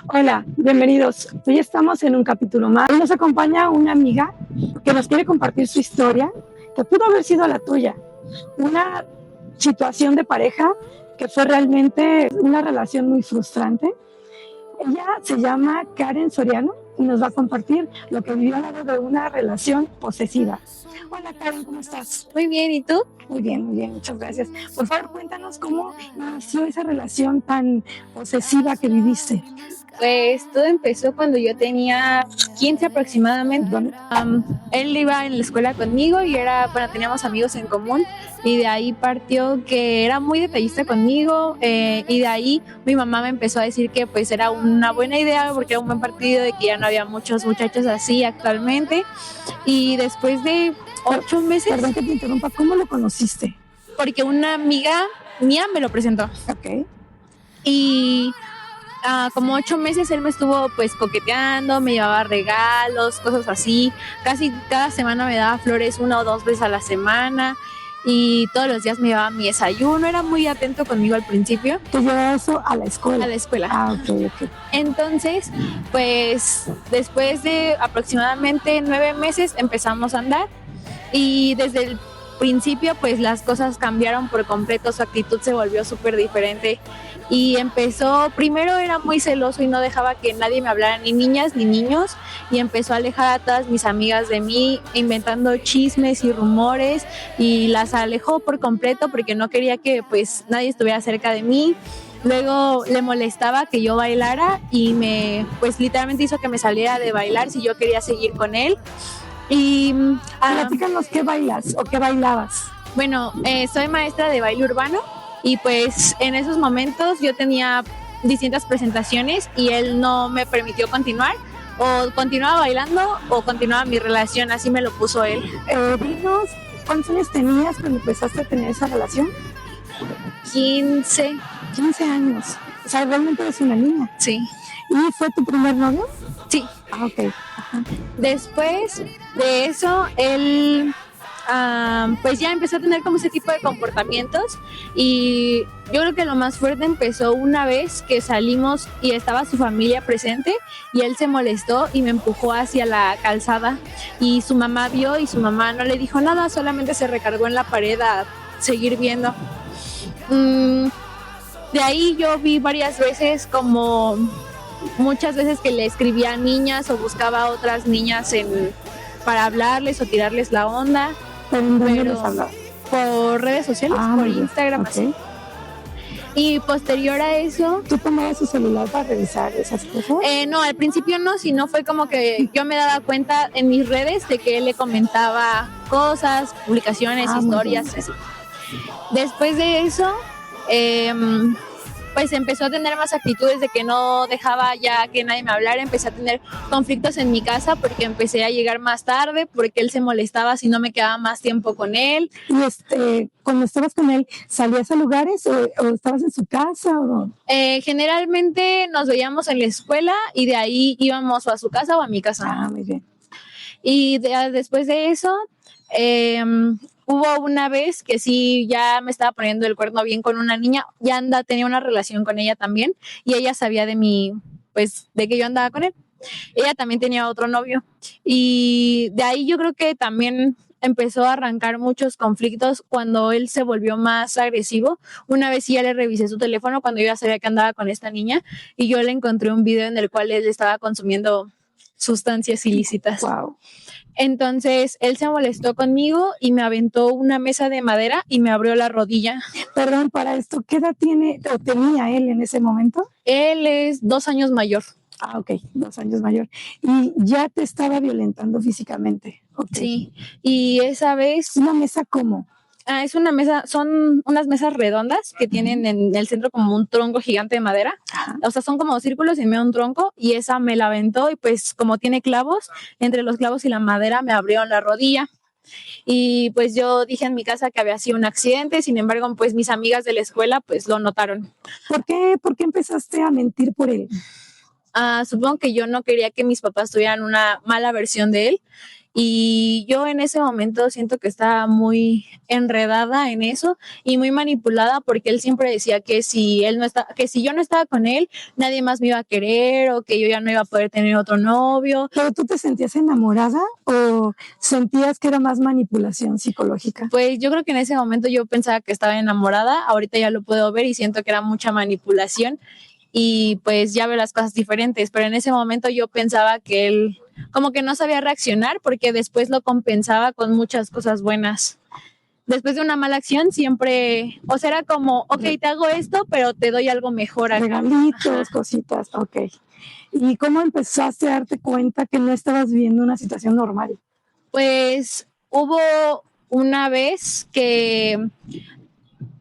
Hola, bienvenidos. Hoy estamos en un capítulo más. Hoy nos acompaña una amiga que nos quiere compartir su historia, que pudo haber sido la tuya. Una situación de pareja que fue realmente una relación muy frustrante. Ella se llama Karen Soriano y nos va a compartir lo que vivió al lado de una relación posesiva. Hola Karen, ¿cómo estás? Muy bien, ¿y tú? Muy bien, muchas gracias. Por favor, cuéntanos cómo inició esa relación tan posesiva que viviste. Pues todo empezó cuando yo tenía 15 aproximadamente. ¿Dónde? Él iba en la escuela conmigo y teníamos amigos en común y de ahí partió que era muy detallista conmigo y de ahí mi mamá me empezó a decir que pues era una buena idea porque era un buen partido de que ya no había muchos muchachos así actualmente y después de 8 meses. Perdón que te interrumpa, ¿cómo lo conociste? Porque una amiga mía me lo presentó. Ok. Y como 8 meses él me estuvo pues coqueteando, me llevaba regalos, cosas así. Casi cada semana me daba flores 1 o 2 veces a la semana y todos los días me llevaba mi desayuno. Era muy atento conmigo al principio. ¿Te llevaba eso a la escuela? A la escuela. Ok. Entonces, pues después de aproximadamente 9 meses empezamos a andar y desde el principio pues las cosas cambiaron por completo, su actitud se volvió súper diferente y primero era muy celoso y no dejaba que nadie me hablara, ni niñas ni niños, y empezó a alejar a todas mis amigas de mí, inventando chismes y rumores, y las alejó por completo porque no quería que pues nadie estuviera cerca de mí. Luego le molestaba que yo bailara y pues literalmente hizo que me saliera de bailar si yo quería seguir con él. Y platícanos qué bailas o qué bailabas. Bueno, soy maestra de baile urbano y pues en esos momentos yo tenía distintas presentaciones y él no me permitió continuar. O continuaba bailando o continuaba mi relación, así me lo puso él. Dinos, ¿cuántos años tenías cuando empezaste a tener esa relación? 15. 15 años. O sea, realmente eres una niña. Sí. ¿Y fue tu primer novio? Sí. Ok. Ajá. Después de eso, él pues ya empezó a tener como ese tipo de comportamientos y yo creo que lo más fuerte empezó una vez que salimos y estaba su familia presente y él se molestó y me empujó hacia la calzada y su mamá vio y su mamá no le dijo nada, solamente se recargó en la pared a seguir viendo. De ahí yo vi varias veces como muchas veces que le escribía a niñas o buscaba a otras niñas para hablarles o tirarles la onda. ¿Pero en dónde les hablaba? Por redes sociales, por Instagram, okay. Así. Y posterior a eso... ¿Tú tomabas su celular para revisar esas cosas? No, al principio no, sino fue como que yo me daba cuenta en mis redes de que él le comentaba cosas, publicaciones, historias, así. Después de eso... pues empezó a tener más actitudes de que no dejaba ya que nadie me hablara, empecé a tener conflictos en mi casa porque empecé a llegar más tarde, porque él se molestaba si no me quedaba más tiempo con él. Y cuando estabas con él, ¿salías a lugares o estabas en su casa o no? Generalmente nos veíamos en la escuela y de ahí íbamos o a su casa o a mi casa. Muy bien. Y después de eso... hubo una vez que sí ya me estaba poniendo el cuerno bien con una niña, tenía una relación con ella también y ella sabía de mí, pues de que yo andaba con él. Ella también tenía otro novio y de ahí yo creo que también empezó a arrancar muchos conflictos cuando él se volvió más agresivo. Una vez sí ya le revisé su teléfono cuando yo ya sabía que andaba con esta niña y yo le encontré un video en el cual él estaba consumiendo sustancias ilícitas. Wow. Entonces él se molestó conmigo y me aventó una mesa de madera y me abrió la rodilla. Perdón, para esto, ¿qué edad tenía él en ese momento? Él es 2 años mayor. Ok, 2 años mayor. Y ya te estaba violentando físicamente. Okay. Sí, y esa vez... ¿Una mesa cómo? Es una mesa, son unas mesas redondas que tienen en el centro como un tronco gigante de madera. O sea, son como círculos y en medio un tronco y esa me la aventó y pues como tiene clavos, entre los clavos y la madera me abrieron la rodilla. Y pues yo dije en mi casa que había sido un accidente, sin embargo, pues mis amigas de la escuela pues lo notaron. ¿Por qué empezaste a mentir por él? Supongo que yo no quería que mis papás tuvieran una mala versión de él y yo en ese momento siento que estaba muy enredada en eso y muy manipulada porque él siempre decía que que si yo no estaba con él, nadie más me iba a querer o que yo ya no iba a poder tener otro novio. ¿Pero tú te sentías enamorada o sentías que era más manipulación psicológica? Pues yo creo que en ese momento yo pensaba que estaba enamorada, ahorita ya lo puedo ver y siento que era mucha manipulación y pues ya veo las cosas diferentes, pero en ese momento yo pensaba que él como que no sabía reaccionar porque después lo compensaba con muchas cosas buenas. Después de una mala acción siempre, o sea, era como, ok, te hago esto, pero te doy algo mejor acá. Regalitos, cositas, ok. ¿Y cómo empezaste a darte cuenta que no estabas viviendo una situación normal? Pues hubo una vez que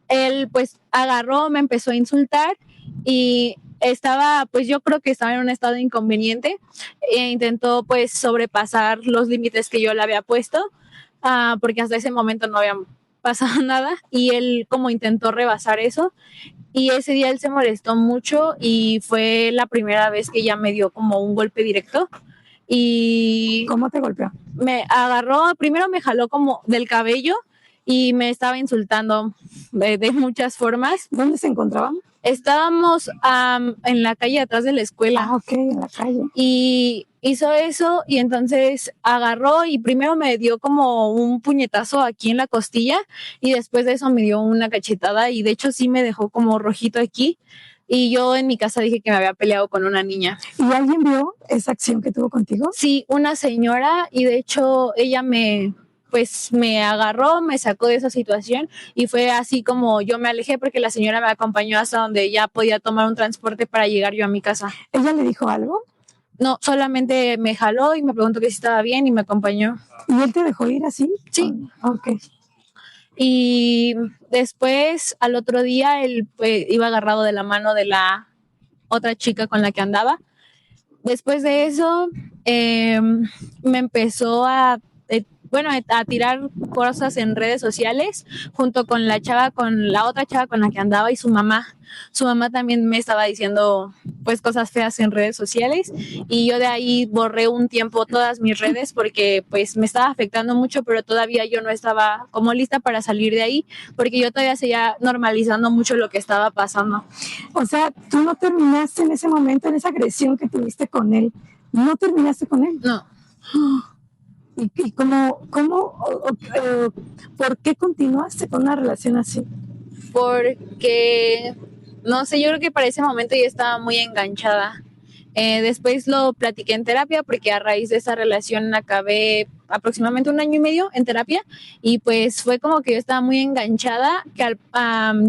él pues agarró, me empezó a insultar y estaba, pues yo creo que estaba en un estado inconveniente e intentó pues sobrepasar los límites que yo le había puesto, porque hasta ese momento no había pasado nada y él como intentó rebasar eso y ese día él se molestó mucho y fue la primera vez que ya me dio como un golpe directo y ¿Cómo te golpeó? me agarró, primero me jaló como del cabello y me estaba insultando de muchas formas. ¿Dónde se encontraban? Estábamos en la calle atrás de la escuela. Ah, ok, en la calle. Y hizo eso y entonces agarró y primero me dio como un puñetazo aquí en la costilla y después de eso me dio una cachetada y de hecho sí me dejó como rojito aquí. Y yo en mi casa dije que me había peleado con una niña. ¿Y alguien vio esa acción que tuvo contigo? Sí, una señora y de hecho ella me agarró, me sacó de esa situación y fue así como yo me alejé porque la señora me acompañó hasta donde ya podía tomar un transporte para llegar yo a mi casa. ¿Ella le dijo algo? No, solamente me jaló y me preguntó que si estaba bien y me acompañó. ¿Y él te dejó ir así? Sí. Ok. Y después, al otro día, él pues, iba agarrado de la mano de la otra chica con la que andaba. Después de eso, me empezó a tirar cosas en redes sociales junto con la otra chava con la que andaba y su mamá. Su mamá también me estaba diciendo pues cosas feas en redes sociales y yo de ahí borré un tiempo todas mis redes porque pues me estaba afectando mucho, pero todavía yo no estaba como lista para salir de ahí porque yo todavía seguía normalizando mucho lo que estaba pasando. O sea, tú no terminaste en ese momento, en esa agresión que tuviste con él. ¿No terminaste con él? No. ¿Y por qué continuaste con una relación así? Porque, no sé, yo creo que para ese momento ya estaba muy enganchada. Después lo platiqué en terapia porque a raíz de esa relación acabé aproximadamente 1 año y medio en terapia y pues fue como que yo estaba muy enganchada que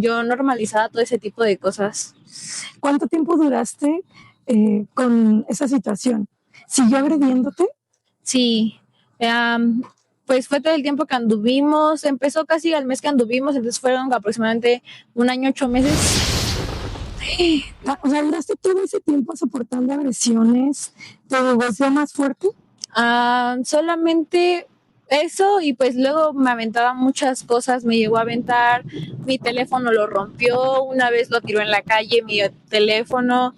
yo normalizaba todo ese tipo de cosas. ¿Cuánto tiempo duraste con esa situación? ¿Siguió agrediéndote? Sí, pues fue todo el tiempo que anduvimos, empezó casi al mes que anduvimos, entonces fueron aproximadamente 1 año, 8 meses. O sea, duraste todo ese tiempo soportando agresiones, ¿te volvió más fuerte? Solamente eso y pues luego me aventaba muchas cosas, me llegó a aventar, mi teléfono lo rompió, una vez lo tiró en la calle, mi teléfono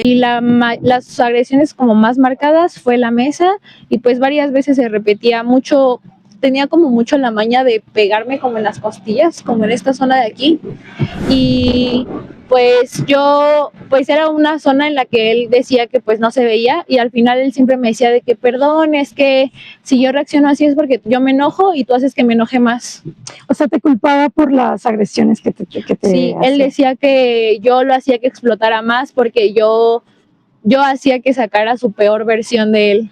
y las agresiones como más marcadas fue la mesa y pues varias veces se repetía mucho, tenía como mucho la maña de pegarme como en las costillas, como en esta zona de aquí y pues yo, pues era una zona en la que él decía que pues no se veía y al final él siempre me decía de que perdón, es que si yo reacciono así es porque yo me enojo y tú haces que me enoje más. O sea, te culpaba por las agresiones que te Sí, hacía. él decía que yo lo hacía que explotara más porque yo hacía que sacara su peor versión de él.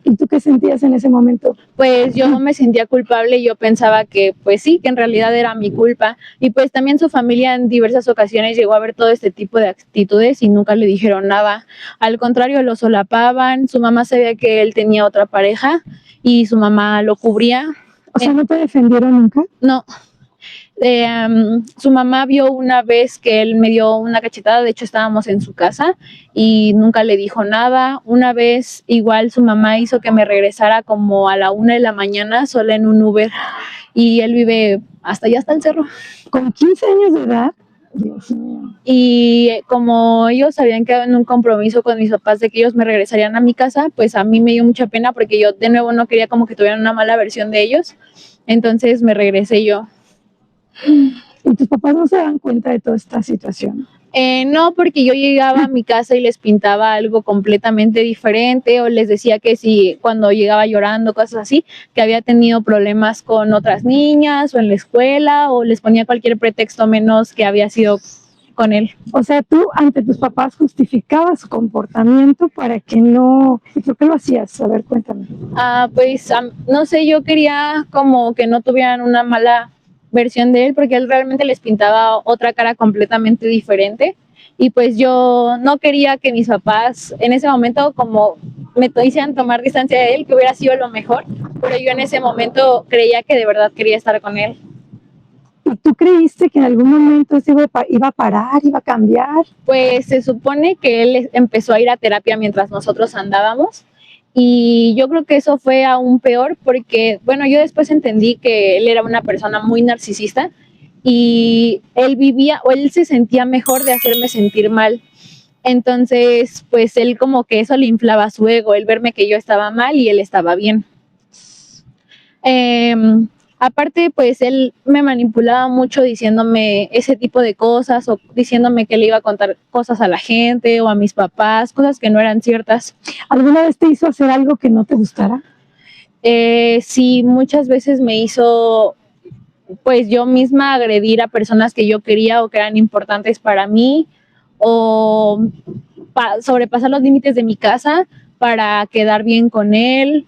¿Y tú qué sentías en ese momento? Pues yo me sentía culpable y yo pensaba que pues sí, que en realidad era mi culpa y pues también su familia en diversas ocasiones llegó a ver todo este tipo de actitudes y nunca le dijeron nada, al contrario lo solapaban, su mamá sabía que él tenía otra pareja y su mamá lo cubría. O sea, ¿no te defendieron nunca? No. Su mamá vio una vez que él me dio una cachetada, de hecho estábamos en su casa y nunca le dijo nada. Una vez igual su mamá hizo que me regresara como a la 1 de la mañana sola en un Uber y él vive hasta allá, hasta el cerro. ¿Con 15 años de edad? Dios mío. Y como ellos habían quedado en un compromiso con mis papás de que ellos me regresarían a mi casa, pues a mí me dio mucha pena porque yo de nuevo no quería como que tuvieran una mala versión de ellos. Entonces me regresé yo. ¿Y tus papás no se dan cuenta de toda esta situación? No, porque yo llegaba a mi casa y les pintaba algo completamente diferente o les decía que si cuando llegaba llorando, cosas así, que había tenido problemas con otras niñas o en la escuela o les ponía cualquier pretexto menos que había sido con él. O sea, tú ante tus papás justificabas su comportamiento para que no... ¿Y por qué lo hacías? A ver, cuéntame. Pues no sé, yo quería como que no tuvieran una mala versión de él porque él realmente les pintaba otra cara completamente diferente y pues yo no quería que mis papás en ese momento como me hicieran tomar distancia de él, que hubiera sido lo mejor, pero yo en ese momento creía que de verdad quería estar con él. ¿Y tú creíste que en algún momento se iba a parar, iba a cambiar? Pues se supone que él empezó a ir a terapia mientras nosotros andábamos y yo creo que eso fue aún peor porque, bueno, yo después entendí que él era una persona muy narcisista y él se sentía mejor de hacerme sentir mal. Entonces, pues él como que eso le inflaba su ego, el verme que yo estaba mal y él estaba bien. Aparte, pues él me manipulaba mucho diciéndome ese tipo de cosas o diciéndome que le iba a contar cosas a la gente o a mis papás, cosas que no eran ciertas. ¿Alguna vez te hizo hacer algo que no te gustara? Sí, muchas veces me hizo, pues yo misma agredir a personas que yo quería o que eran importantes para mí o sobrepasar los límites de mi casa para quedar bien con él.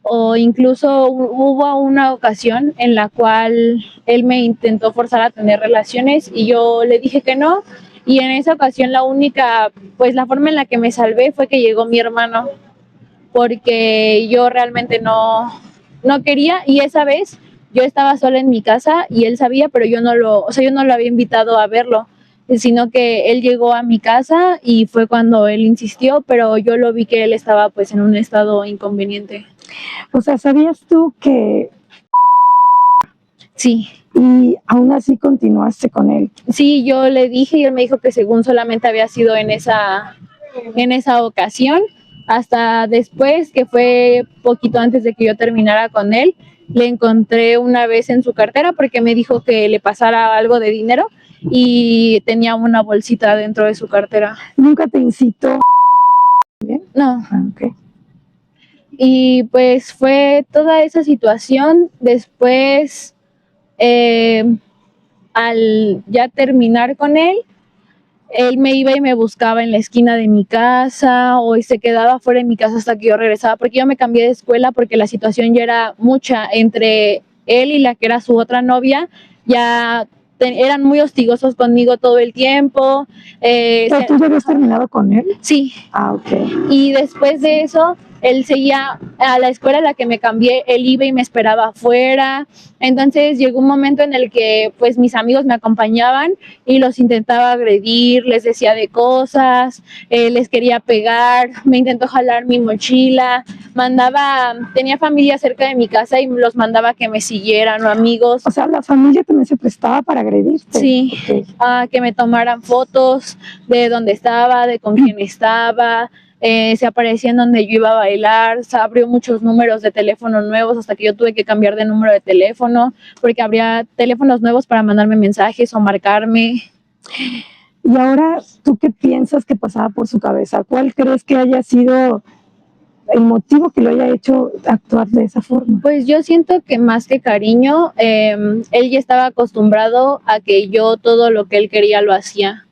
O incluso hubo una ocasión en la cual él me intentó forzar a tener relaciones y yo le dije que no. Y en esa ocasión la forma en la que me salvé fue que llegó mi hermano, porque yo realmente no quería y esa vez yo estaba sola en mi casa y él sabía, pero yo no lo había invitado a verlo, sino que él llegó a mi casa y fue cuando él insistió, pero yo lo vi que él estaba pues en un estado inconveniente. O sea, ¿sabías tú que...? Sí. Y aún así continuaste con él. Sí, yo le dije y él me dijo que según solamente había sido en esa ocasión, hasta después, que fue poquito antes de que yo terminara con él, le encontré una vez en su cartera porque me dijo que le pasara algo de dinero y tenía una bolsita dentro de su cartera. ¿Nunca te incitó? ¿Bien? No. Okay. Y pues fue toda esa situación. Después, al ya terminar con él me iba y me buscaba en la esquina de mi casa o se quedaba fuera de mi casa hasta que yo regresaba, porque yo me cambié de escuela porque la situación ya era mucha entre él y la que era su otra novia. Ya eran muy hostigosos conmigo todo el tiempo. ¿Pero tú ya habías terminado con él? Sí. Ah, ok. Y después de eso, él seguía a la escuela a la que me cambié, él iba y me esperaba afuera. Entonces llegó un momento en el que pues mis amigos me acompañaban y los intentaba agredir, les decía de cosas, les quería pegar, me intentó jalar mi mochila, tenía familia cerca de mi casa y los mandaba que me siguieran o amigos. O sea, la familia también se prestaba para agredirte. Sí, okay. Que me tomaran fotos de dónde estaba, de con quién estaba. Se aparecía en donde yo iba a bailar, se abrió muchos números de teléfono nuevos hasta que yo tuve que cambiar de número de teléfono porque habría teléfonos nuevos para mandarme mensajes o marcarme. Y ahora, ¿tú qué piensas que pasaba por su cabeza? ¿Cuál crees que haya sido el motivo que lo haya hecho actuar de esa forma? Pues yo siento que más que cariño, él ya estaba acostumbrado a que yo todo lo que él quería lo hacía.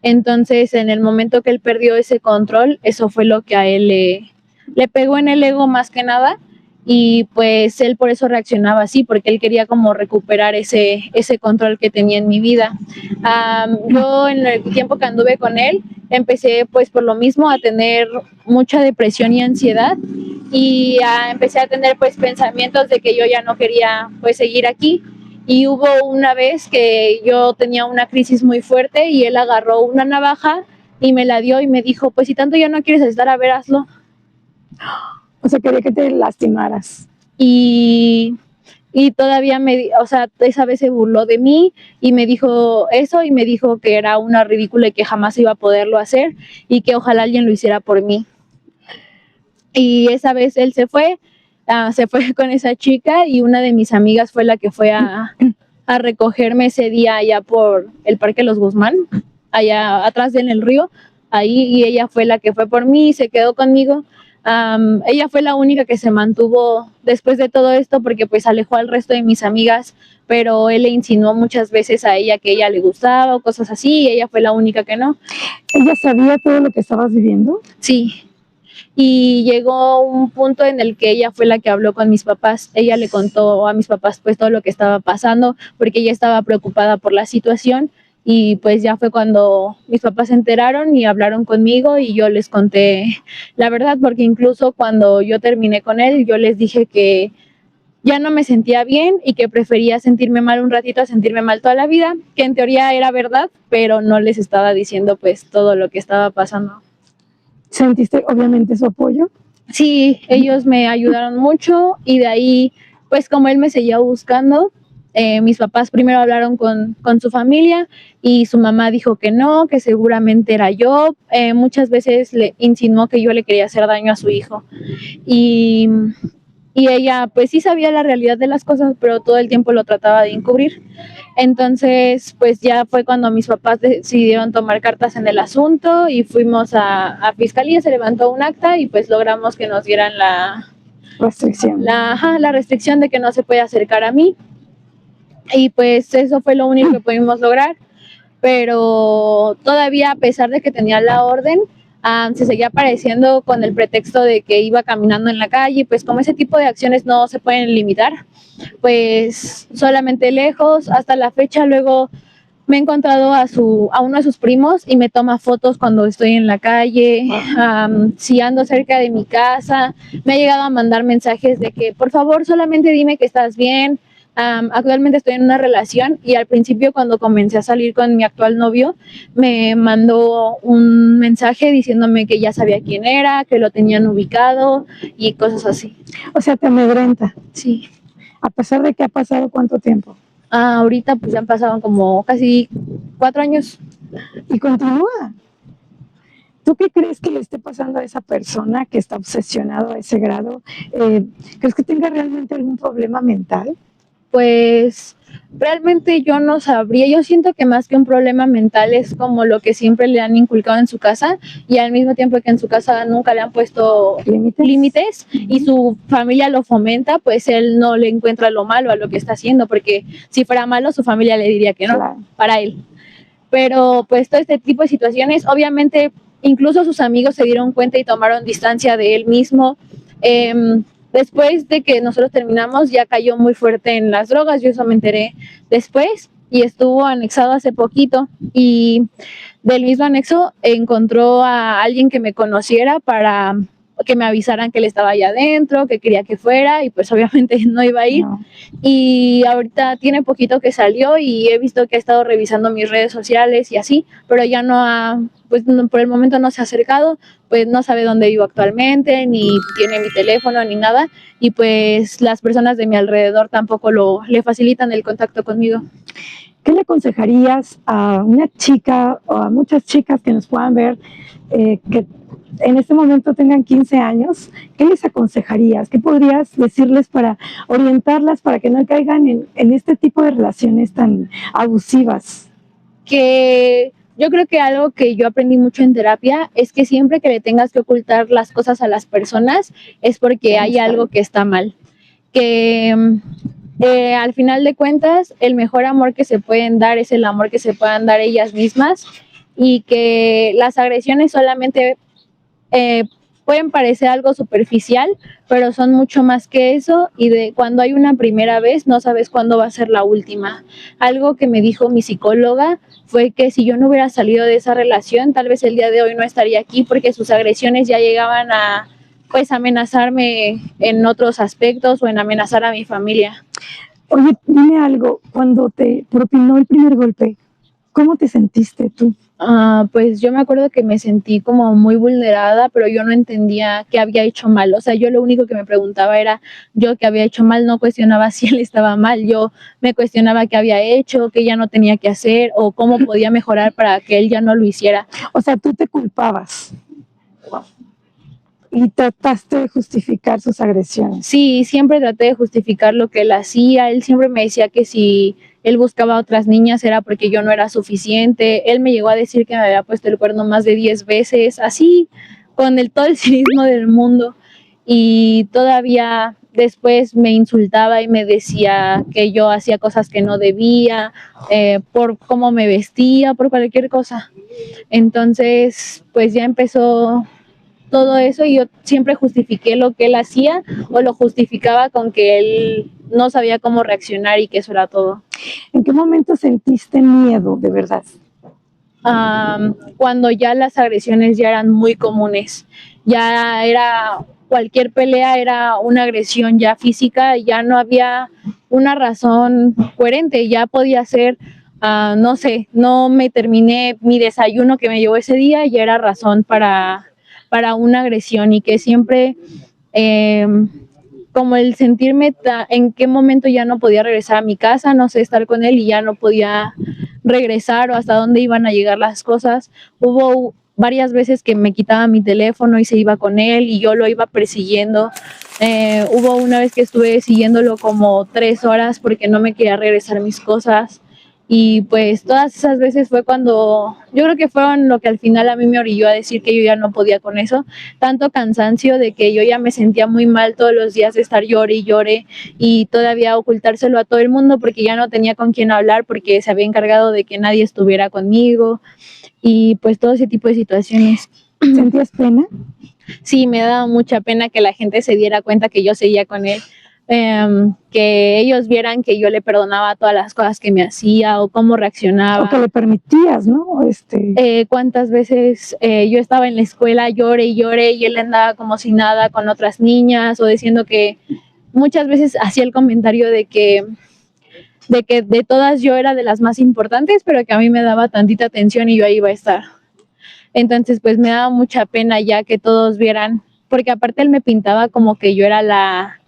Entonces, en el momento que él perdió ese control, eso fue lo que a él le pegó en el ego más que nada. Y pues él por eso reaccionaba así, porque él quería como recuperar ese control que tenía en mi vida. Yo en el tiempo que anduve con él, empecé pues por lo mismo a tener mucha depresión y ansiedad y empecé a tener pues pensamientos de que yo ya no quería pues seguir aquí. Y hubo una vez que yo tenía una crisis muy fuerte y él agarró una navaja y me la dio y me dijo, pues si tanto ya no quieres estar, a ver, hazlo. O sea, quería que te lastimaras. Y y todavía o sea, esa vez se burló de mí y me dijo eso y me dijo que era una ridícula y que jamás iba a poderlo hacer y que ojalá alguien lo hiciera por mí. Y esa vez él se fue con esa chica y una de mis amigas fue la que fue a recogerme ese día allá por el Parque Los Guzmán, allá atrás en el río, ahí, y ella fue la que fue por mí y se quedó conmigo. Ella fue la única que se mantuvo después de todo esto porque pues alejó al resto de mis amigas, pero él le insinuó muchas veces a ella que ella le gustaba o cosas así, y ella fue la única que no. ¿Ella sabía todo lo que estabas viviendo? Sí. Y llegó un punto en el que ella fue la que habló con mis papás. Ella le contó a mis papás pues todo lo que estaba pasando porque ella estaba preocupada por la situación, y pues ya fue cuando mis papás se enteraron y hablaron conmigo y yo les conté la verdad, porque incluso cuando yo terminé con él yo les dije que ya no me sentía bien y que prefería sentirme mal un ratito a sentirme mal toda la vida, que en teoría era verdad, pero no les estaba diciendo pues todo lo que estaba pasando. ¿Sentiste obviamente su apoyo? Sí, ellos me ayudaron mucho y de ahí, pues como él me seguía buscando, mis papás primero hablaron con su familia y su mamá dijo que no, que seguramente era yo. Muchas veces le insinuó que yo le quería hacer daño a su hijo y ella pues sí sabía la realidad de las cosas, pero todo el tiempo lo trataba de encubrir. Entonces pues ya fue cuando mis papás decidieron tomar cartas en el asunto y fuimos a fiscalía, se levantó un acta y pues logramos que nos dieran la restricción de que no se puede acercar a mí, y pues eso fue lo único que pudimos lograr. Pero todavía, a pesar de que tenía la orden, se seguía apareciendo con el pretexto de que iba caminando en la calle. Pues como ese tipo de acciones no se pueden limitar, pues solamente lejos. Hasta la fecha luego me he encontrado a uno de sus primos y me toma fotos cuando estoy en la calle. Si ando cerca de mi casa, me ha llegado a mandar mensajes de que por favor solamente dime que estás bien. Actualmente estoy en una relación y al principio, cuando comencé a salir con mi actual novio, me mandó un mensaje diciéndome que ya sabía quién era, que lo tenían ubicado y cosas así. O sea, te amedrenta. Sí. A pesar de que ha pasado ¿cuánto tiempo? Ahorita pues ya han pasado como casi 4 años. Y continúa. ¿Tú qué crees que le esté pasando a esa persona que está obsesionado a ese grado? ¿Crees que tenga realmente algún problema mental? Pues realmente yo no sabría. Yo siento que más que un problema mental es como lo que siempre le han inculcado en su casa, y al mismo tiempo que en su casa nunca le han puesto límites y su familia lo fomenta, pues él no le encuentra lo malo a lo que está haciendo, porque si fuera malo su familia le diría que no, claro, para él. Pero pues todo este tipo de situaciones, obviamente incluso sus amigos se dieron cuenta y tomaron distancia de él mismo. Después de que nosotros terminamos, ya cayó muy fuerte en las drogas. Yo eso me enteré después y estuvo anexado hace poquito, y del mismo anexo encontró a alguien que me conociera para que me avisaran que él estaba allá adentro, que quería que fuera, y pues obviamente no iba a ir. No. Y ahorita tiene poquito que salió y he visto que ha estado revisando mis redes sociales y así, pero ya no pues por el momento no se ha acercado, pues no sabe dónde vivo actualmente, ni tiene mi teléfono, ni nada, y pues las personas de mi alrededor tampoco le facilitan el contacto conmigo. ¿Qué le aconsejarías a una chica o a muchas chicas que nos puedan ver, que en este momento tengan 15 años? ¿Qué les aconsejarías? ¿Qué podrías decirles para orientarlas para que no caigan en este tipo de relaciones tan abusivas? Que yo creo que algo que yo aprendí mucho en terapia es que siempre que le tengas que ocultar las cosas a las personas es porque hay algo que está mal. Que al final de cuentas el mejor amor que se pueden dar es el amor que se puedan dar ellas mismas, y que las agresiones solamente pueden parecer algo superficial, pero son mucho más que eso, y de cuando hay una primera vez no sabes cuándo va a ser la última. Algo que me dijo mi psicóloga fue que si yo no hubiera salido de esa relación, tal vez el día de hoy no estaría aquí, porque sus agresiones ya llegaban a pues amenazarme en otros aspectos o en amenazar a mi familia. Oye, dime algo, cuando te propinó el primer golpe, ¿cómo te sentiste tú? Pues yo me acuerdo que me sentí como muy vulnerada, pero yo no entendía qué había hecho mal. O sea, yo lo único que me preguntaba era yo qué había hecho mal, no cuestionaba si él estaba mal. Yo me cuestionaba qué había hecho, qué ya no tenía que hacer o cómo podía mejorar para que él ya no lo hiciera. O sea, tú te culpabas y trataste de justificar sus agresiones. Sí, siempre traté de justificar lo que él hacía. Él siempre me decía que si él buscaba a otras niñas era porque yo no era suficiente. Él me llegó a decir que me había puesto el cuerno más de 10 veces, así, con todo el cinismo del mundo. Y todavía después me insultaba y me decía que yo hacía cosas que no debía, por cómo me vestía, por cualquier cosa. Entonces, pues ya empezó todo eso y yo siempre justifiqué lo que él hacía o lo justificaba con que él no sabía cómo reaccionar y que eso era todo. ¿En qué momento sentiste miedo, de verdad? Cuando ya las agresiones ya eran muy comunes, ya era cualquier pelea era una agresión ya física, ya no había una razón coherente, ya podía ser, no sé, no me terminé mi desayuno que me llevó ese día, ya era razón para una agresión y que siempre como el sentirme en qué momento ya no podía regresar a mi casa, no sé, estar con él y ya no podía regresar o hasta dónde iban a llegar las cosas. Hubo varias veces que me quitaba mi teléfono y se iba con él y yo lo iba persiguiendo. Hubo una vez que estuve siguiéndolo como 3 horas porque no me quería regresar mis cosas. Y pues todas esas veces fue cuando, yo creo que fueron lo que al final a mí me orilló a decir que yo ya no podía con eso, tanto cansancio de que yo ya me sentía muy mal todos los días de estar llore y llore y todavía ocultárselo a todo el mundo porque ya no tenía con quién hablar porque se había encargado de que nadie estuviera conmigo y pues todo ese tipo de situaciones. ¿Sentías pena? Sí, me daba mucha pena que la gente se diera cuenta que yo seguía con él. Que ellos vieran que yo le perdonaba todas las cosas que me hacía o cómo reaccionaba. O que le permitías, ¿no? Cuántas veces yo estaba en la escuela, lloré y lloré y él andaba como si nada con otras niñas o diciendo que muchas veces hacía el comentario de que de todas yo era de las más importantes, pero que a mí me daba tantita atención y yo ahí iba a estar. Entonces pues me daba mucha pena ya que todos vieran, porque aparte él me pintaba como que yo era la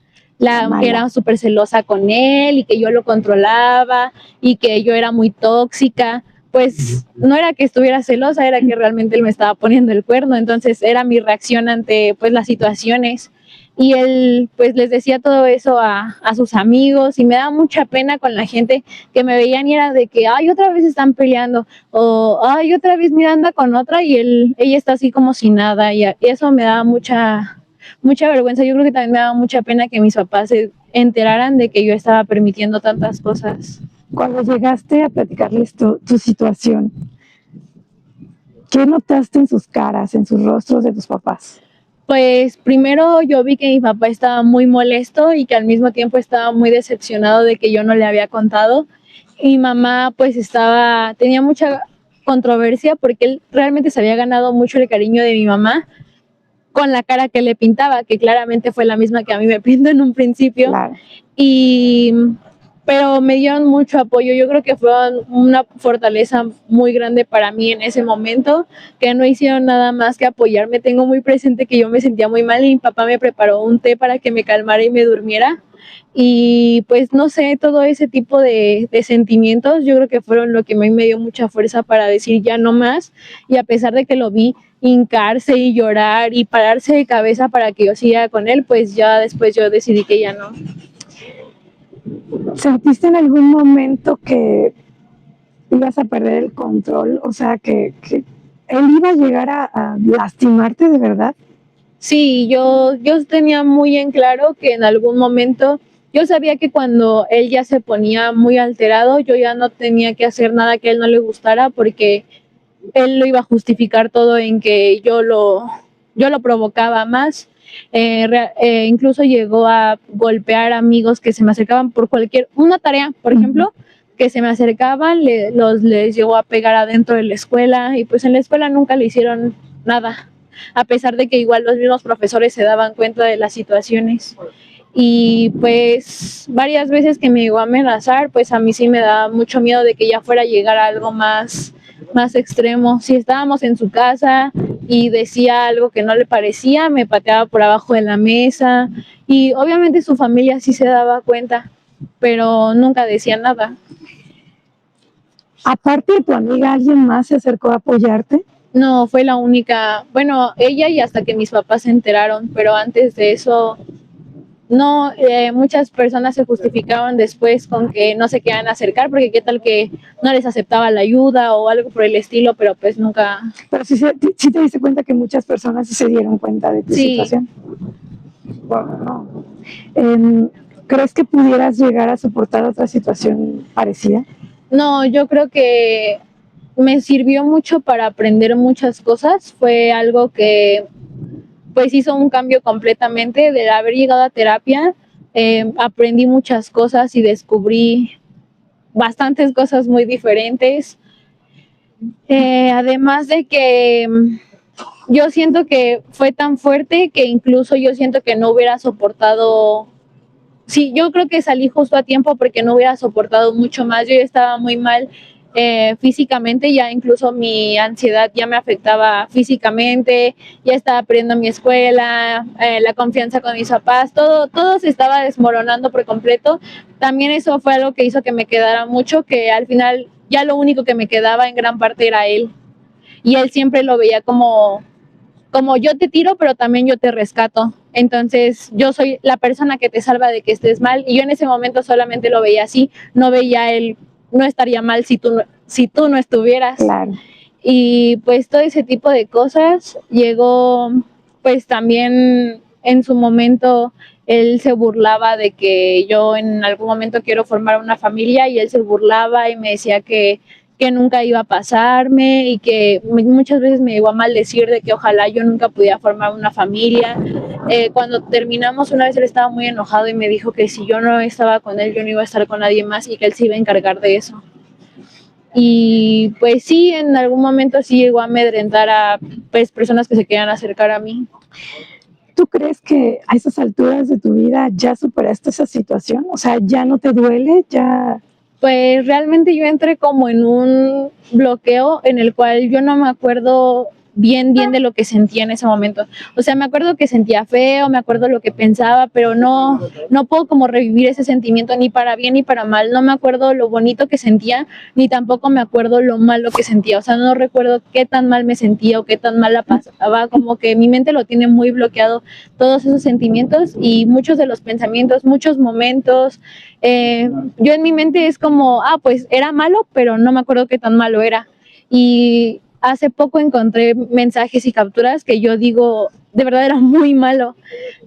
que era súper celosa con él y que yo lo controlaba y que yo era muy tóxica. Pues no era que estuviera celosa, era que realmente él me estaba poniendo el cuerno, entonces era mi reacción ante pues las situaciones. Y él pues les decía todo eso a sus amigos y me daba mucha pena con la gente que me veían y era de que, ay, otra vez están peleando o, ay, otra vez mira anda con otra y ella está así como sin nada y eso me daba mucha vergüenza. Yo creo que también me daba mucha pena que mis papás se enteraran de que yo estaba permitiendo tantas cosas. Cuando llegaste a platicarles tu situación, ¿qué notaste en sus caras, en sus rostros de tus papás? Pues primero yo vi que mi papá estaba muy molesto y que al mismo tiempo estaba muy decepcionado de que yo no le había contado. Y mi mamá pues tenía mucha controversia porque él realmente se había ganado mucho el cariño de mi mamá con la cara que le pintaba, que claramente fue la misma que a mí me pintó en un principio. Claro. Pero me dieron mucho apoyo. Yo creo que fue una fortaleza muy grande para mí en ese momento, que no hicieron nada más que apoyarme. Tengo muy presente que yo me sentía muy mal y mi papá me preparó un té para que me calmara y me durmiera. Y pues no sé, todo ese tipo de sentimientos yo creo que fueron lo que a mí me dio mucha fuerza para decir ya no más. Y a pesar de que lo vi hincarse y llorar y pararse de cabeza para que yo siguiera con él, pues ya después yo decidí que ya no. ¿Sentiste en algún momento que ibas a perder el control? O sea, que él iba a llegar a lastimarte de verdad. Sí, yo tenía muy en claro que en algún momento, yo sabía que cuando él ya se ponía muy alterado, yo ya no tenía que hacer nada que a él no le gustara porque él lo iba a justificar todo en que yo lo provocaba más. Incluso llegó a golpear amigos que se me acercaban por una tarea, por ejemplo, que se me acercaban, les llegó a pegar adentro de la escuela y pues en la escuela nunca le hicieron nada, a pesar de que igual los mismos profesores se daban cuenta de las situaciones. Y pues varias veces que me llegó a amenazar, pues a mí sí me daba mucho miedo de que ya fuera a llegar a algo más más extremo. Si estábamos en su casa y decía algo que no le parecía, me pateaba por abajo de la mesa y obviamente su familia sí se daba cuenta, pero nunca decía nada. Aparte de tu amiga, ¿alguien más se acercó a apoyarte? No, fue la única, bueno, ella y hasta que mis papás se enteraron, pero antes de eso no, muchas personas se justificaron después con que no se querían acercar porque qué tal que no les aceptaba la ayuda o algo por el estilo, pero pues nunca. Pero sí te diste cuenta que muchas personas sí se dieron cuenta de tu situación. Bueno, no. ¿Crees que pudieras llegar a soportar otra situación parecida? No, yo creo que me sirvió mucho para aprender muchas cosas. Fue algo que pues hizo un cambio completamente de haber llegado a terapia. Aprendí muchas cosas y descubrí bastantes cosas muy diferentes. Además de que yo siento que fue tan fuerte que incluso yo siento que no hubiera soportado. Sí, yo creo que salí justo a tiempo porque no hubiera soportado mucho más. Yo estaba muy mal físicamente, ya incluso mi ansiedad ya me afectaba físicamente, ya estaba perdiendo mi escuela, la confianza con mis papás, todo se estaba desmoronando por completo. También eso fue algo que hizo que me quedara mucho, que al final ya lo único que me quedaba en gran parte era él. Y él siempre lo veía como yo te tiro, pero también yo te rescato. Entonces yo soy la persona que te salva de que estés mal y yo en ese momento solamente lo veía así, no veía él, no estaría mal si tú no estuvieras. Claro. Y pues todo ese tipo de cosas llegó, pues también en su momento él se burlaba de que yo en algún momento quiero formar una familia y él se burlaba y me decía que nunca iba a pasarme y que muchas veces me llegó a maldecir de que ojalá yo nunca pudiera formar una familia. Cuando terminamos una vez él estaba muy enojado y me dijo que si yo no estaba con él yo no iba a estar con nadie más y que él se iba a encargar de eso. Y pues sí, en algún momento sí llegó a amedrentar a pues, personas que se querían acercar a mí. ¿Tú crees que a esas alturas de tu vida ya superaste esa situación? O sea, ¿ya no te duele? ¿Ya? Pues realmente yo entré como en un bloqueo en el cual yo no me acuerdo bien de lo que sentía en ese momento. O sea, me acuerdo que sentía feo, me acuerdo lo que pensaba, pero no puedo como revivir ese sentimiento ni para bien ni para mal. No me acuerdo lo bonito que sentía, ni tampoco me acuerdo lo malo que sentía. O sea, no recuerdo qué tan mal me sentía o qué tan mal la pasaba. Como que mi mente lo tiene muy bloqueado todos esos sentimientos y muchos de los pensamientos, muchos momentos. Yo en mi mente es como, pues era malo, pero no me acuerdo qué tan malo era. Y hace poco encontré mensajes y capturas que yo digo, de verdad era muy malo.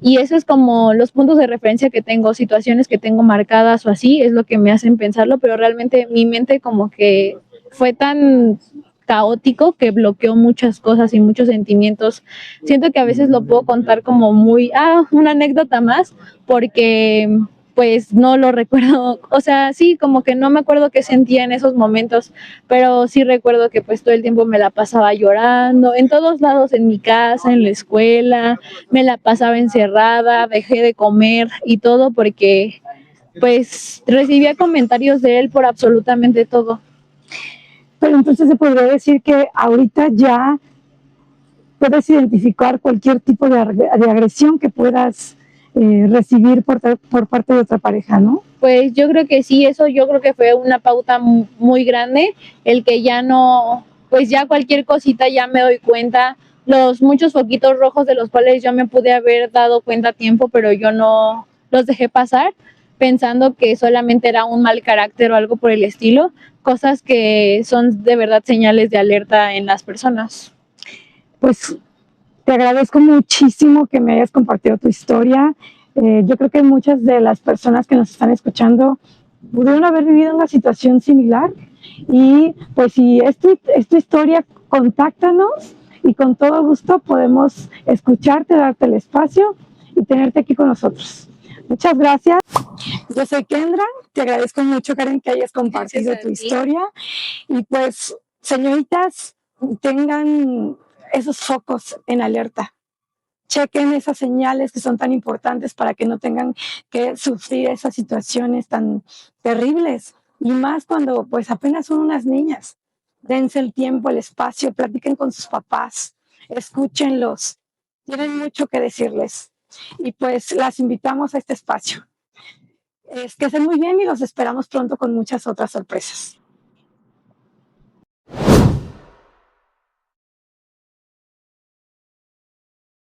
Y eso es como los puntos de referencia que tengo, situaciones que tengo marcadas o así, es lo que me hacen pensarlo, pero realmente mi mente como que fue tan caótico que bloqueó muchas cosas y muchos sentimientos. Siento que a veces lo puedo contar como muy, una anécdota más, porque pues no lo recuerdo, o sea, sí, como que no me acuerdo qué sentía en esos momentos, pero sí recuerdo que pues todo el tiempo me la pasaba llorando, en todos lados, en mi casa, en la escuela, me la pasaba encerrada, dejé de comer y todo porque pues recibía comentarios de él por absolutamente todo. Pero entonces se podría decir que ahorita ya puedes identificar cualquier tipo de agresión que puedas recibir por parte de otra pareja, ¿no? Pues yo creo que sí, eso yo creo que fue una pauta muy grande, el que ya no, pues ya cualquier cosita ya me doy cuenta, los muchos foquitos rojos de los cuales yo me pude haber dado cuenta a tiempo, pero yo no los dejé pasar pensando que solamente era un mal carácter o algo por el estilo, cosas que son de verdad señales de alerta en las personas. Pues te agradezco muchísimo que me hayas compartido tu historia. Yo creo que muchas de las personas que nos están escuchando pudieron haber vivido una situación similar y pues si es tu historia, contáctanos y con todo gusto podemos escucharte, darte el espacio y tenerte aquí con nosotros. Muchas gracias. Yo soy Kendra, te agradezco mucho, Karen, que hayas compartido tu historia y pues, señoritas, tengan esos focos en alerta. Chequen esas señales que son tan importantes para que no tengan que sufrir esas situaciones tan terribles y más cuando pues apenas son unas niñas. dense el tiempo, el espacio, platiquen con sus papás, escúchenlos, tienen mucho que decirles. Y pues las invitamos a este espacio. Que estén muy bien y los esperamos pronto con muchas otras sorpresas.